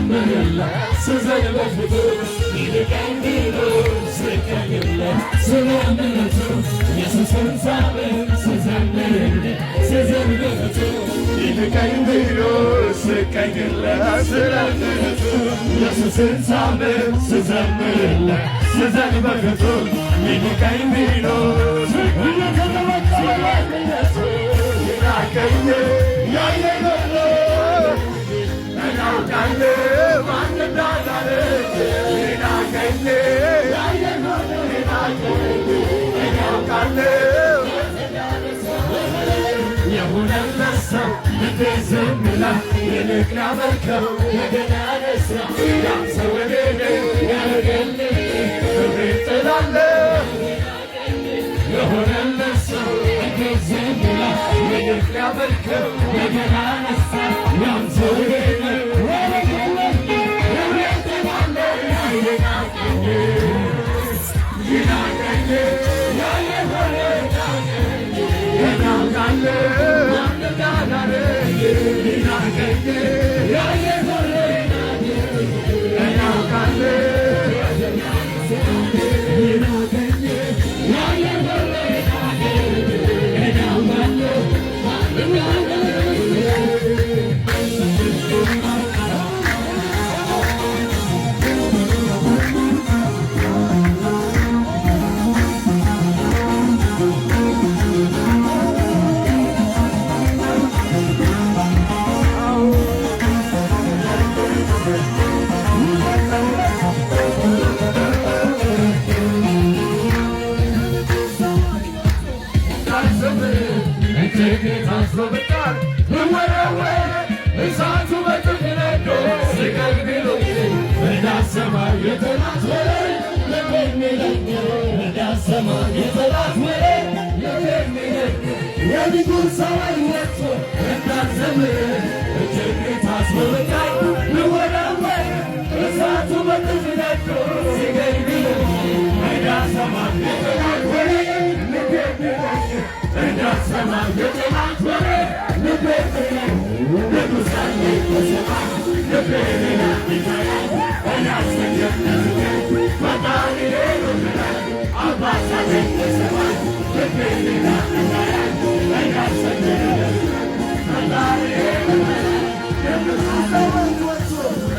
ስዘምርለት ስዘል በፊቱ ይልቀኝ ብሎ ስቀኝለት ስለ ምሕረቱ ኢየሱስን ሳምን ስዘምርለት ስዘል በፊቱ ይልቀኝ ብሎ ስቀኝለት ስለ ምሕረቱ ኢየሱስን ሳምን ስዘምርለት ስዘል በፊቱ ይልቀኝ ብሎ የሆነለት ሰው እንዴት ዝም ይላል? ይልቅ ላመልከው የገና ነሳ ያም ሰው እኔ ያደረገልኝ ክብሬን ጥላለሁ። የሆነለት ሰው እንዴት ዝም ይላል? ይልቅ ላመልከው የገና ነሳ ያም ሰው እኔ ያደረገልኝ ክብሬን ጥላለሁ። ይናቀኝ እሳቱ በጥፍ ነዶ ስቀል ቢሉኝ እንዳሰማ የጠላት ወሬ ለሚለኝ እንዳሰማ የጠላት ወሬ ለሚለኝ የንጉሥ ሰማይ ወጥቶ እንዳልዘምር እጅግ ታስሮ በቃኝ ልወራወር እሳቱ በጥፍ ነዶ ስቀል ቢሉኝ እንዳሰማ የጠላት ወሬ ለሚለኝ እንዳሰማ የጠላት ወሬ ለሚለኝ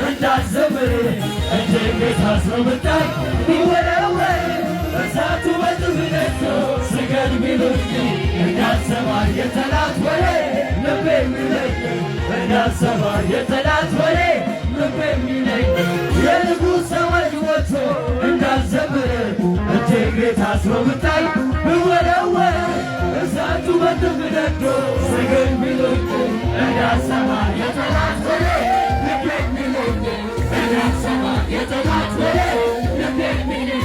እንዳልዘምር እጅግ ታስሮ በቃኝ ቢወረወር እሳቱ በጥፍ ነዶ ስገድ ቢሉኝ እንዳልሰማ የጠላት ወሬ ልቤ የሚለኝ እንዳልሰማ የጠላት ወሬ ልቤ የሚለኝ የንጉሥ ሰማይ ወጥቶ እንዳልዘምር እጅግ ታስሮ በቃኝ ቢወረወር እሳቱ በጥፍ ነዶ ስገድ ቢሉኝ እንዳልሰማ የጠላት ወሬ ልቤ የሚለኝ እንዳልሰማ የጠላት ወሬ ልቤ የሚለኝ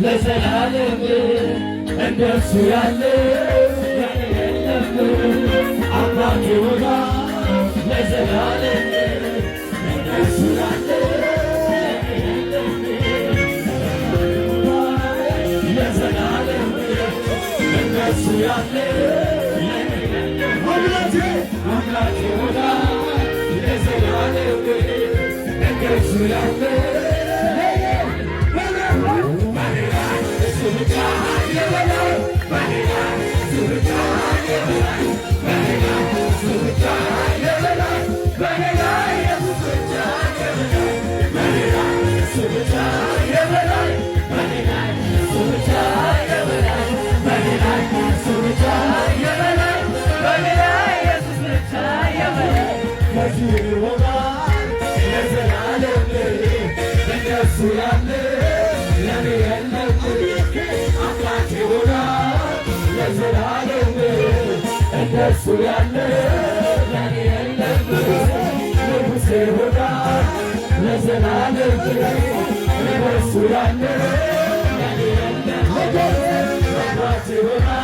ለዘላለም እንደሱ ያለ የለም አምላኬ ወጋ ለዘላለም እንደሱ ያለ ለዘላለም እንደሱ ያለ አምላኬ ወጋ ለዘላለም እንደሱ ያለ እንደሱ ያለ ለኔ የለም ንጉሴ ሆና ለዘላለም እንደሱ ያለ አባት ይሆናል